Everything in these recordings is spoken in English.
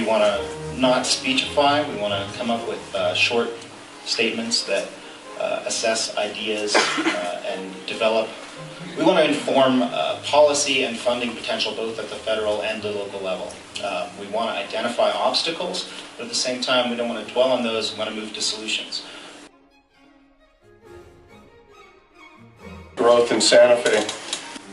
we want to not speechify. We want to come up with short statements that assess ideas and develop. We want to inform policy and funding potential both at the federal and the local level. We want to identify obstacles, but at the same time we don't want to dwell on those. We want to move to solutions. Growth in Santa Fe.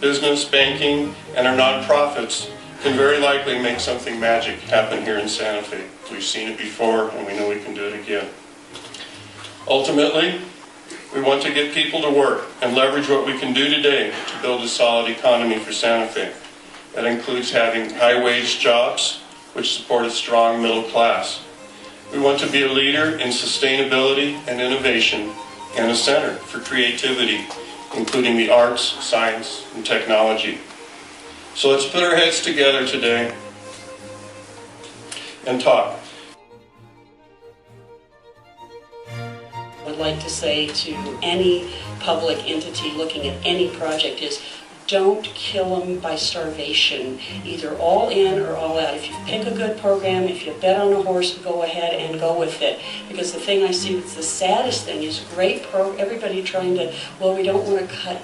Business, banking, and our nonprofits can very likely make something magic happen here in Santa Fe. We've seen it before and we know we can do it again. Ultimately, we want to get people to work and leverage what we can do today to build a solid economy for Santa Fe. That includes having high-wage jobs which support a strong middle class. We want to be a leader in sustainability and innovation and a center for creativity, including the arts, science, and technology. So let's put our heads together today and talk. I'd like to say to any public entity looking at any project is, don't kill them by starvation, either all in or all out. If you pick a good program, if you bet on a horse, go ahead and go with it. Because the thing I see that's the saddest thing is everybody trying to, well, we don't want to cut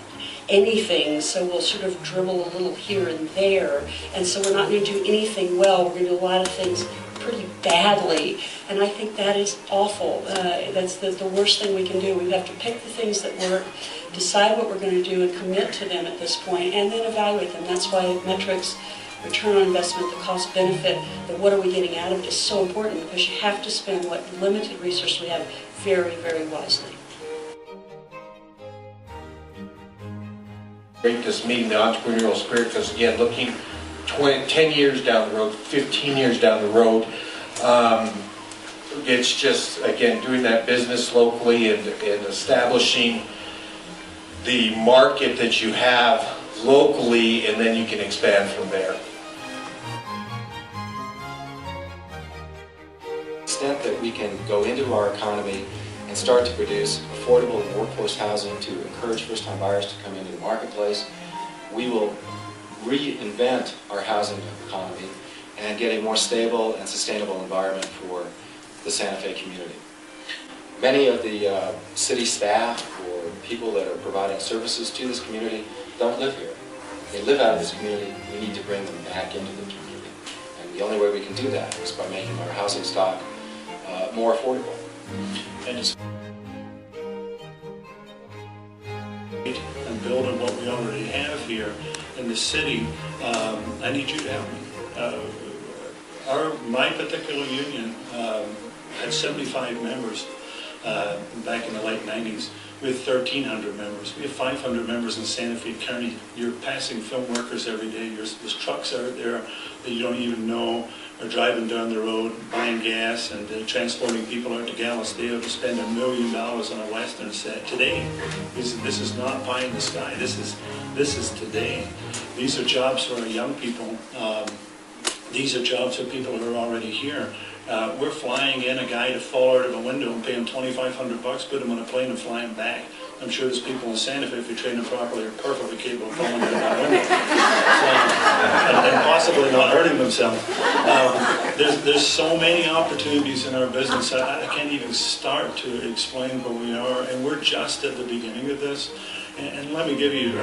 anything, so we'll sort of dribble a little here and there, and so we're not going to do anything well. We're going to do a lot of things pretty badly, and I think that is awful. That's the worst thing we can do. We have to pick the things that work, decide what we're going to do, and commit to them at this point, and then evaluate them. That's why metrics, return on investment, the cost benefit, the what are we getting out of it is so important, because you have to spend what limited resource we have very, very wisely. This meeting, the entrepreneurial spirit, because again, looking 10 years down the road, 15 years down the road, it's just, again, doing that business locally and establishing the market that you have locally, and then you can expand from there. The extent that we can go into our economy and start to produce affordable workforce housing to encourage first-time buyers to come into the marketplace, we will reinvent our housing economy and get a more stable and sustainable environment for the Santa Fe community. Many of the city staff or people that are providing services to this community don't live here. They live out of this community. We need to bring them back into the community. And the only way we can do that is by making our housing stock more affordable. And build on what we already have here in the city. I need you to help me. My particular union had 75 members back in the late 90s. We have 1,300 members. We have 500 members in Santa Fe County. You're passing film workers every day. There's trucks out there that you don't even know are driving down the road, buying gas, and transporting people out to Galisteo to spend $1 million on a Western set. Today, this is not pie in the sky. This is today. These are jobs for our young people. These are jobs for people who are already here. We're flying in a guy to fall out of a window and pay him $2,500, put him on a plane and fly him back. I'm sure there's people in Santa Fe, if we train them properly, are perfectly capable of falling out of that window. And possibly not hurting themselves. There's so many opportunities in our business. I can't even start to explain where we are, and we're just at the beginning of this. And let me give you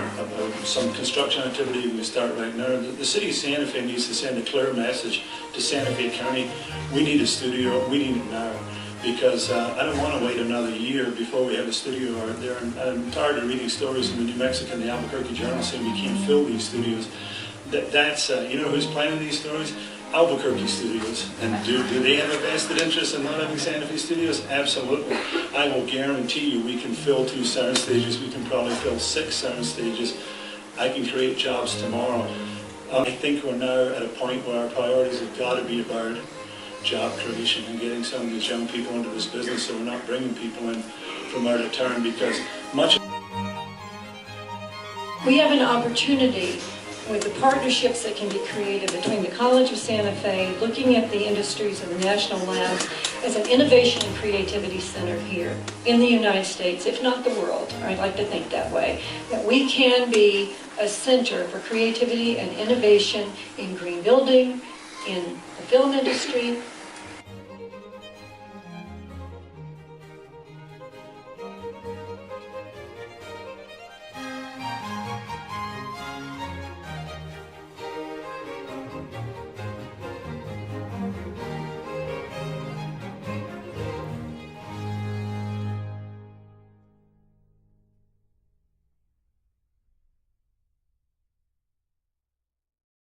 some construction activity we start right now. The city of Santa Fe needs to send a clear message to Santa Fe County. We need a studio. We need it now. Because I don't want to wait another year before we have a studio out there. And I'm tired of reading stories in the New Mexican, the Albuquerque Journal saying we can't fill these studios. You know who's planning these stories? Albuquerque studios. And do they have a vested interest in not having Santa Fe studios? Absolutely. I will guarantee you we can fill 2 sound stages. We can probably fill 6 sound stages. I can create jobs tomorrow. I think we're now at a point where our priorities have got to be about job creation and getting some of these young people into this business, so we're not bringing people in from out of town, because much. We have an opportunity with the partnerships that can be created between the College of Santa Fe, looking at the industries of the national labs as an innovation and creativity center here in the United States, if not the world. I'd like to think that way, that we can be a center for creativity and innovation in green building, in the film industry,